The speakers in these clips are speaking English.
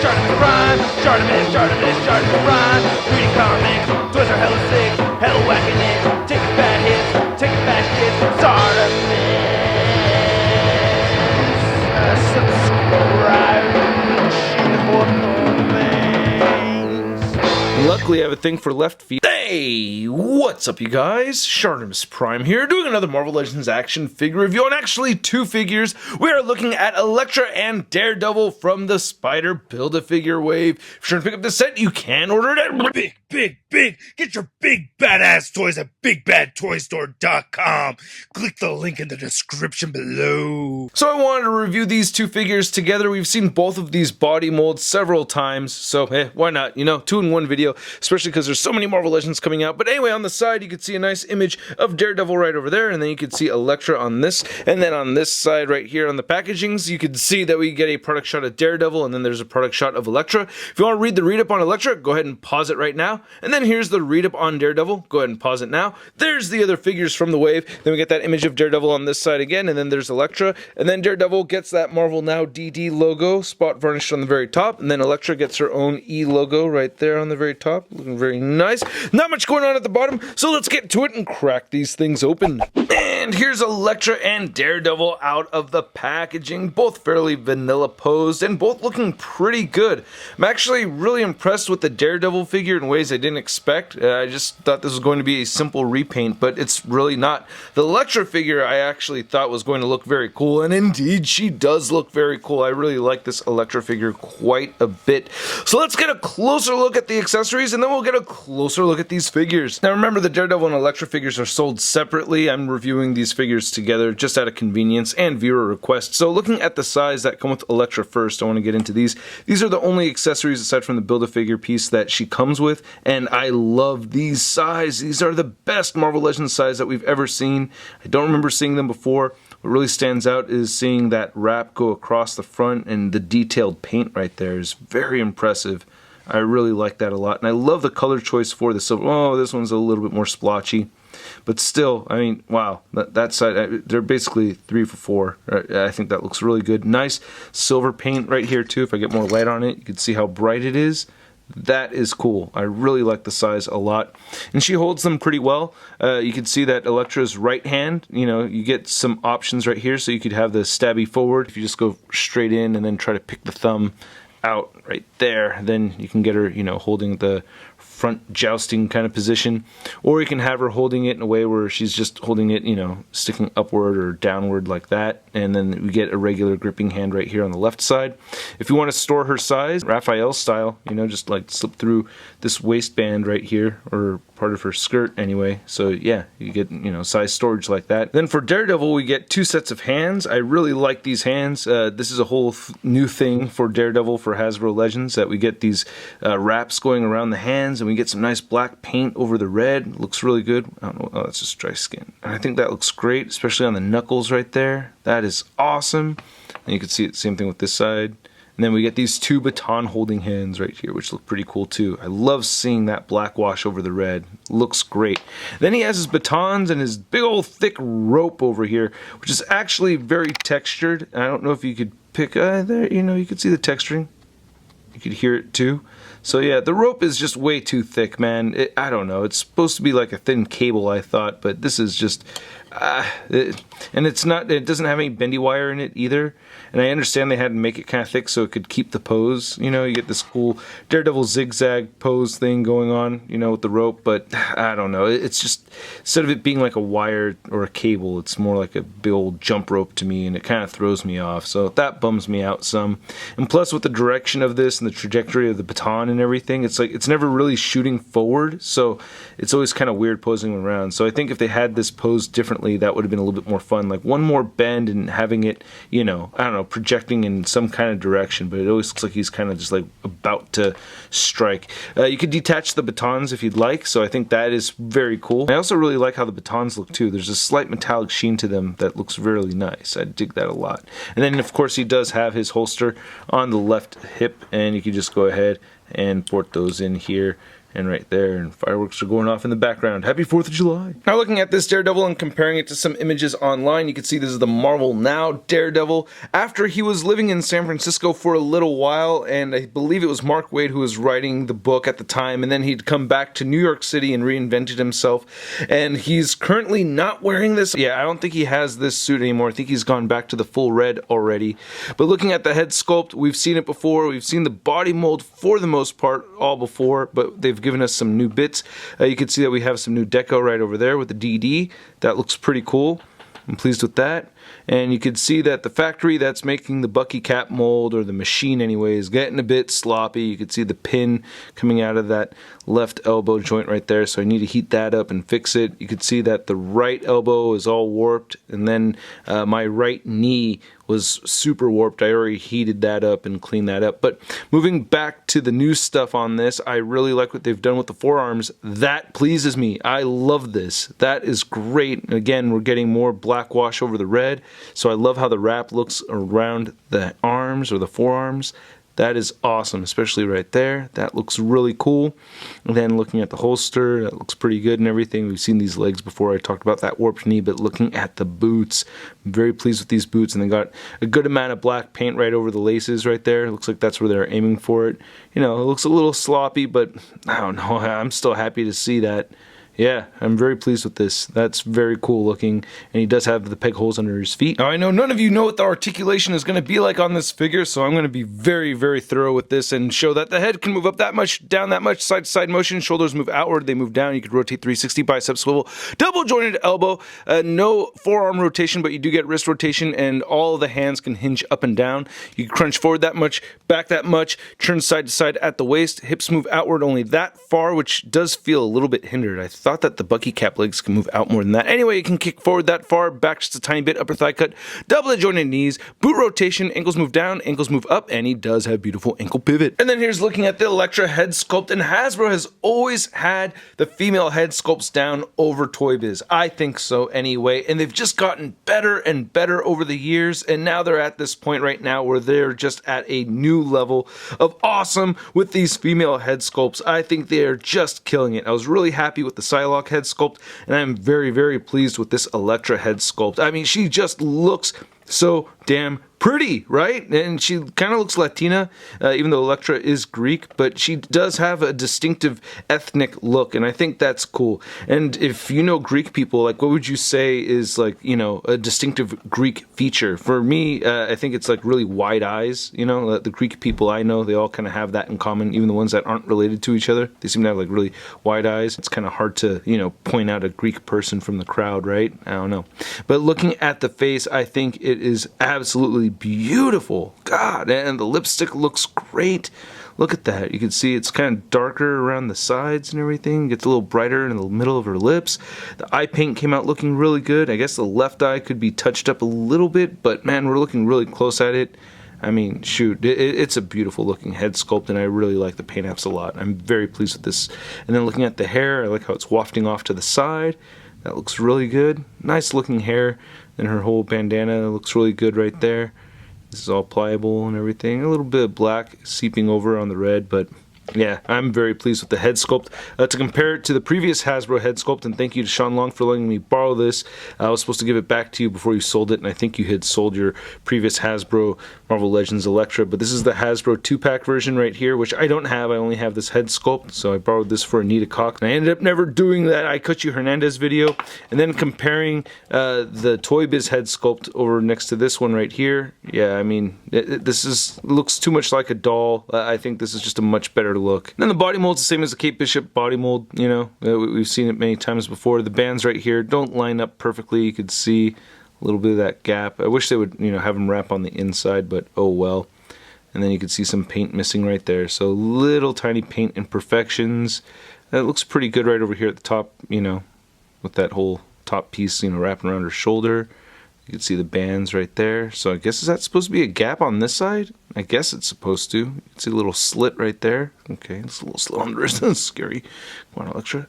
Shartimus Prime. Reading comics, toys are hella sick, hella whacking it. Taking bad hits, taking bad shit. Shartimus, subscribe for more things. Luckily, I have a thing for left feet. Hey, what's up, you guys? ShartimusPrime here, doing another Marvel Legends action figure review, and actually two figures. We are looking at Elektra and Daredevil from the Spider Build-A-Figure wave. If you're trying to pick up this set, you can order it at Big. Get your big badass toys at BigBadToyStore.com. Click the link in the description below. So I wanted to review these two figures together. We've seen both of these body molds several times, so why not? You know, 2-in-1 video, especially because there's so many Marvel Legends coming out. But anyway, on the side, you can see a nice image of Daredevil right over there, and then you can see Elektra on this, and then on this side right here on the packagings, you can see that we get a product shot of Daredevil, and then there's a product shot of Elektra. If you want to read the read-up on Elektra, go ahead and pause it right now, and then here's the read-up on Daredevil. Go ahead and pause it now. There's the other figures from the wave. Then we get that image of Daredevil on this side again, and then there's Elektra, and then Daredevil gets that Marvel Now DD logo spot varnished on the very top, and then Elektra gets her own E logo right there on the very top, looking very nice. Not much going on at the bottom, so let's get to it and crack these things open. And here's Elektra and Daredevil out of the packaging, both fairly vanilla posed and both looking pretty good. I'm actually really impressed with the Daredevil figure in ways I didn't expect. I just thought this was going to be a simple repaint, but it's really not. The Elektra figure I actually thought was going to look very cool, and indeed she does look very cool. I really like this Elektra figure quite a bit. So let's get a closer look at the accessories, and then we'll get a closer look at these figures. Now remember, the Daredevil and Elektra figures are sold separately. I'm reviewing these figures together just out of convenience and viewer request. So looking at the size that come with Elektra first, I want to get into these. These are the only accessories aside from the Build-A-Figure piece that she comes with, and I love these size. These are the best Marvel Legends size that we've ever seen. I don't remember seeing them before. What really stands out is seeing that wrap go across the front, and the detailed paint right there is very impressive. I really like that a lot, and I love the color choice for the silver. Oh, this one's a little bit more splotchy, but still, I mean, wow, that side, they're basically 3 for 4. I think that looks really good. Nice silver paint right here too. If I get more light on it, you can see how bright it is. That is cool. I really like the size a lot, and she holds them pretty well. You can see that Elektra's right hand, you know, you get some options right here, so you could have the stabby forward. If you just go straight in and then try to pick the thumb out right there, then you can get her, you know, holding the front jousting kind of position, or you can have her holding it in a way where she's just holding it, you know, sticking upward or downward like that, and then we get a regular gripping hand right here on the left side. If you want to store her size, Raphael style, you know, just like slip through this waistband right here, or part of her skirt anyway, so yeah, you get, you know, size storage like that. Then for Daredevil, we get 2 sets of hands. I really like these hands. This is a whole new thing for Daredevil for Hasbro Legends, that we get these wraps going around the hands, and we get some nice black paint over the red. Looks really good. I don't know, oh, that's just dry skin. And I think that looks great, especially on the knuckles right there. That is awesome. And you can see it, same thing with this side. And then we get these 2 baton holding hands right here, which look pretty cool too. I love seeing that black wash over the red. Looks great. Then he has his batons and his big old thick rope over here, which is actually very textured. I don't know if you could pick, there, you know, you could see the texturing. You could hear it too. So yeah, the rope is just way too thick, man. I don't know. It's supposed to be like a thin cable, I thought, but this is just... and it's not, it doesn't have any bendy wire in it either, and I understand they had to make it kind of thick so it could keep the pose, you know, you get this cool Daredevil zigzag pose thing going on, you know, with the rope, but I don't know, it's just, instead of it being like a wire or a cable, it's more like a big old jump rope to me, and it kind of throws me off, so that bums me out some. And plus with the direction of this and the trajectory of the baton and everything, it's like, it's never really shooting forward, so it's always kind of weird posing around. So I think if they had this posed differently, that would have been a little bit more fun, like one more bend and having it, you know, I don't know, projecting in some kind of direction, but it always looks like he's kind of just like about to strike. You could detach the batons if you'd like, so I think that is very cool. I also really like how the batons look too. There's a slight metallic sheen to them that looks really nice. I dig that a lot. And then of course he does have his holster on the left hip, and you can just go ahead and port those in here. and right there, and fireworks are going off in the background. Happy 4th of July. Now looking at this Daredevil and comparing it to some images online, you can see this is the Marvel Now Daredevil after he was living in San Francisco for a little while, and I believe it was Mark Waid who was writing the book at the time, and then he'd come back to New York City and reinvented himself, and he's currently not wearing this. Yeah, I don't think he has this suit anymore. I think he's gone back to the full red already. But looking at the head sculpt, we've seen it before. We've seen the body mold for the most part all before, but they've given us some new bits. You can see that we have some new deco right over there with the DD. That looks pretty cool. I'm pleased with that. And you can see that the factory that's making the Bucky cap mold, or the machine anyway, is getting a bit sloppy. You can see the pin coming out of that left elbow joint right there, so I need to heat that up and fix it. You can see that the right elbow is all warped, and then my right knee was super warped. I already heated that up and cleaned that up. But moving back to the new stuff on this, I really like what they've done with the forearms. That pleases me. I love this. That is great. Again, we're getting more black wash over the red, so I love how the wrap looks around the arms or the forearms. That is awesome, especially right there. That looks really cool. And then looking at the holster, that looks pretty good and everything. We've seen these legs before. I talked about that warped knee, but looking at the boots, I'm very pleased with these boots. And they got a good amount of black paint right over the laces right there. It looks like that's where they're aiming for it. You know, it looks a little sloppy, but I don't know. I'm still happy to see that. Yeah, I'm very pleased with this. That's very cool looking, and he does have the peg holes under his feet. Now, I know none of you know what the articulation is going to be like on this figure, so I'm going to be very, very thorough with this and show that the head can move up that much, down that much, side-to-side motion, shoulders move outward, they move down, you could rotate 360, bicep swivel, double jointed elbow, no forearm rotation, but you do get wrist rotation, and all the hands can hinge up and down. You can crunch forward that much, back that much, turn side to side at the waist, hips move outward only that far, which does feel a little bit hindered. I thought that the Bucky cap legs can move out more than that. Anyway, you can kick forward that far, back just a tiny bit, upper thigh cut, double jointed knees, boot rotation, ankles move down, ankles move up, and he does have beautiful ankle pivot. And then here's looking at the Elektra head sculpt, and Hasbro has always had the female head sculpts down over Toy Biz. I think so anyway, and they've just gotten better and better over the years, and now they're at this point right now where they're just at a new level of awesome with these female head sculpts. I think they are just killing it. I was really happy with the Psylocke head sculpt, and I'm very, very pleased with this Elektra head sculpt. I mean, she just looks so damn pretty, right? And she kind of looks Latina, even though Elektra is Greek, but she does have a distinctive ethnic look, and I think that's cool. And if you know Greek people, like, what would you say is, like, you know, a distinctive Greek feature? For me, I think it's like really wide eyes. You know, the Greek people I know, they all kind of have that in common, even the ones that aren't related to each other. They seem to have like really wide eyes. It's kind of hard to, you know, point out a Greek person from the crowd, right? I don't know. But looking at the face, I think it is absolutely beautiful. God, and the lipstick looks great. Look at that. You can see it's kind of darker around the sides and everything. It gets a little brighter in the middle of her lips. The eye paint came out looking really good. I guess the left eye could be touched up a little bit, but man, we're looking really close at it. I mean, shoot, it's a beautiful looking head sculpt, and I really like the paint apps a lot. I'm very pleased with this. And then looking at the hair, I like how it's wafting off to the side. That looks really good. Nice looking hair. And her whole bandana looks really good right there. This is all pliable and everything. A little bit of black seeping over on the red, but yeah, I'm very pleased with the head sculpt. To compare it to the previous Hasbro head sculpt, and thank you to Sean Long for letting me borrow this. I was supposed to give it back to you before you sold it, and I think you had sold your previous Hasbro Marvel Legends Elektra, but this is the Hasbro 2-pack version right here, which I don't have. I only have this head sculpt, so I borrowed this for Anita Cox, and I ended up never doing that I Cut You Hernandez video. And then comparing the Toy Biz head sculpt over next to this one right here, yeah, I mean, this looks too much like a doll. I think this is just a much better look. And then the body mold's the same as the Kate Bishop body mold, you know, we've seen it many times before. The bands right here don't line up perfectly. You could see a little bit of that gap. I wish they would, you know, have them wrap on the inside, but oh well. And then you can see some paint missing right there. So little tiny paint imperfections. That looks pretty good right over here at the top, you know, with that whole top piece, you know, wrapping around her shoulder. You can see the bands right there. So I guess, is that supposed to be a gap on this side? I guess it's supposed to. You can see a little slit right there. Okay, it's a little slow on the wrist. Scary. Come on, Elektra.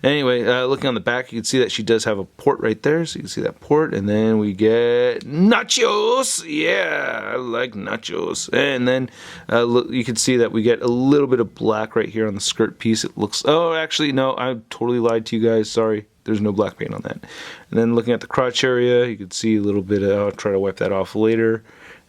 Anyway, looking on the back, you can see that she does have a port right there. So you can see that port. And then we get nachos. Yeah, I like nachos. And then you can see that we get a little bit of black right here on the skirt piece. It looks... Oh, actually, no, I totally lied to you guys. Sorry. There's no black paint on that. And then looking at the crotch area, you can see a little bit of... I'll try to wipe that off later.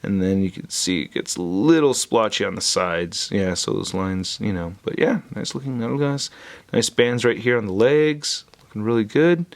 And then you can see it gets a little splotchy on the sides. Yeah, so those lines, you know. But yeah, nice looking metal guys. Nice bands right here on the legs. Looking really good.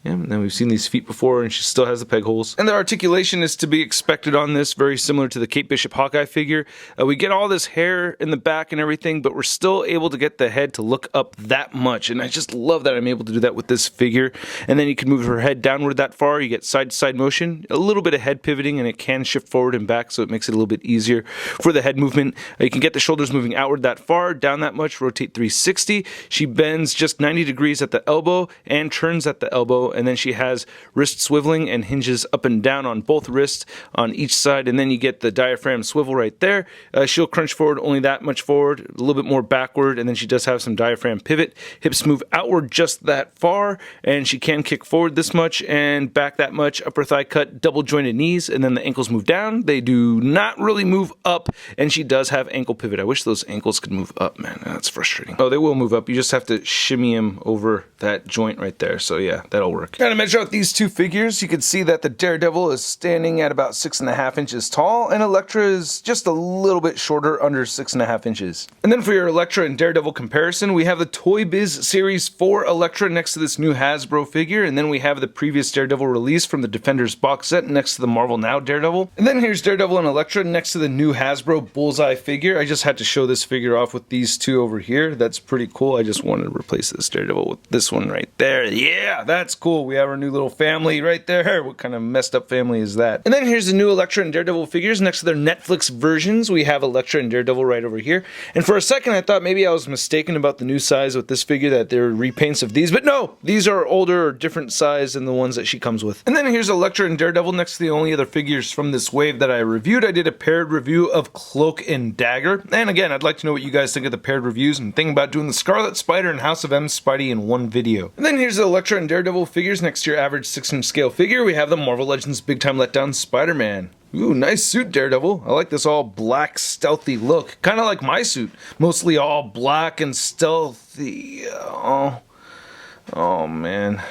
Yeah, and then we've seen these feet before, and she still has the peg holes. And the articulation is to be expected on this, very similar to the Kate Bishop Hawkeye figure. We get all this hair in the back and everything, but we're still able to get the head to look up that much. And I just love that I'm able to do that with this figure. And then you can move her head downward that far. You get side-to-side motion, a little bit of head pivoting, and it can shift forward and back, so it makes it a little bit easier for the head movement. You can get the shoulders moving outward that far, down that much, rotate 360. She bends just 90 degrees at the elbow and turns at the elbow. And then she has wrist swiveling and hinges up and down on both wrists on each side, and then you get the diaphragm swivel right there. She'll crunch forward only that much forward, a little bit more backward, and then she does have some diaphragm pivot. Hips move outward just that far, and she can kick forward this much and back that much. Upper thigh cut, double jointed knees, and then the ankles move down. They do not really move up, and she does have ankle pivot. I wish those ankles could move up, man. That's frustrating. Oh, they will move up. You just have to shimmy them over that joint right there. So yeah, that'll work. Kind of measure out these two figures. You can see that the Daredevil is standing at about 6.5 inches tall, and Elektra is just a little bit shorter, under 6.5 inches. And then for your Elektra and Daredevil comparison, we have the Toy Biz Series 4 Elektra next to this new Hasbro figure, and then we have the previous Daredevil release from the Defenders box set next to the Marvel Now Daredevil. And then here's Daredevil and Elektra next to the new Hasbro Bullseye figure. I just had to show this figure off with these two over here. That's pretty cool. I just wanted to replace this Daredevil with this one right there. Yeah, that's cool. We have our new little family right there. What kind of messed up family is that? And then here's the new Elektra and Daredevil figures next to their Netflix versions. We have Elektra and Daredevil right over here. And for a second I thought maybe I was mistaken about the new size with this figure, that they're repaints of these, but no, these are older or different size than the ones that she comes with. And then here's Elektra and Daredevil next to the only other figures from this wave that I reviewed. I did a paired review of Cloak and Dagger. And again, I'd like to know what you guys think of the paired reviews and think about doing the Scarlet Spider and House of M Spidey in one video. And then here's the Elektra and Daredevil figures next to your average 6-inch scale figure. We have the Marvel Legends Big Time Letdown Spider-Man. Ooh, nice suit, Daredevil. I like this all black, stealthy look. Kind of like my suit. Mostly all black and stealthy. Oh man.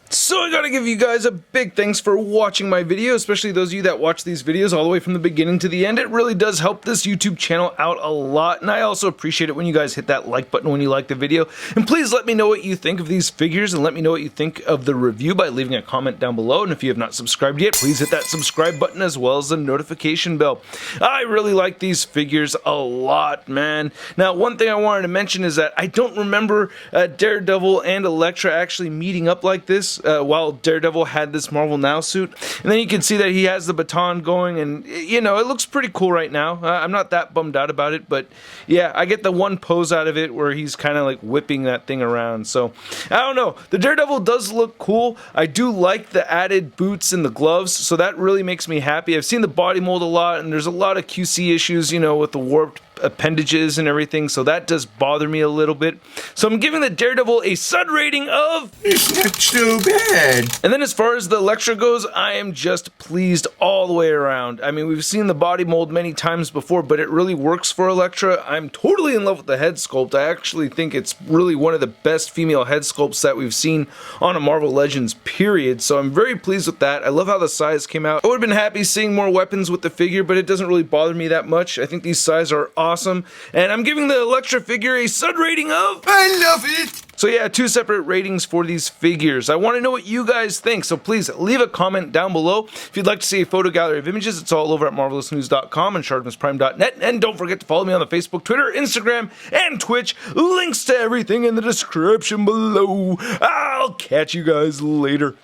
So I gotta give you guys a big thanks for watching my video, especially those of you that watch these videos all the way from the beginning to the end. It really does help this YouTube channel out a lot, and I also appreciate it when you guys hit that like button when you like the video. And please let me know what you think of these figures, and let me know what you think of the review by leaving a comment down below. And if you have not subscribed yet, please hit that subscribe button as well as the notification bell. I really like these figures a lot, man. Now, one thing I wanted to mention is that I don't remember Daredevil and Elektra actually meeting up like this. While Daredevil had this Marvel Now suit. And then you can see that he has the baton going, and you know, it looks pretty cool right now. I'm not that bummed out about it, but yeah, I get the one pose out of it where he's kind of like whipping that thing around. So I don't know, the Daredevil does look cool. I do like the added boots and the gloves, so that really makes me happy. I've seen the body mold a lot, and there's a lot of QC issues, you know, with the warped appendages and everything, so that does bother me a little bit. So I'm giving the Daredevil a Sud rating of... It's not too bad. And then as far as the Elektra goes, I am just pleased all the way around. I mean, we've seen the body mold many times before, but it really works for Elektra. I'm totally in love with the head sculpt. I actually think it's really one of the best female head sculpts that we've seen on a Marvel Legends, period. So I'm very pleased with that. I love how the size came out. I would have been happy seeing more weapons with the figure, but it doesn't really bother me that much. I think these size are awesome, and I'm giving the Elektra figure a Sud rating of... I love it. So yeah, two separate ratings for these figures. I want to know what you guys think, so please leave a comment down below. If you'd like to see a photo gallery of images, it's all over at marvelousnews.com and ShartimusPrime.net. And don't forget to follow me on the Facebook, Twitter, Instagram, and Twitch. Links to everything in the description below. I'll catch you guys later.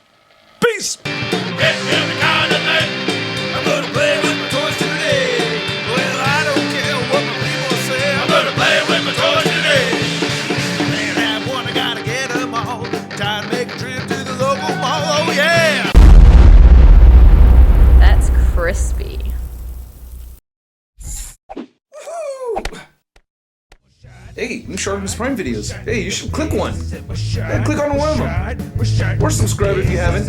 Peace! Time to make a trip to the local mall, oh yeah! Shartimus Prime videos. Hey, you should click one. Yeah, click on one of them. Or subscribe if you haven't.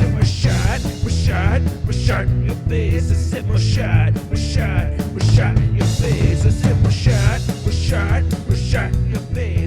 Your face.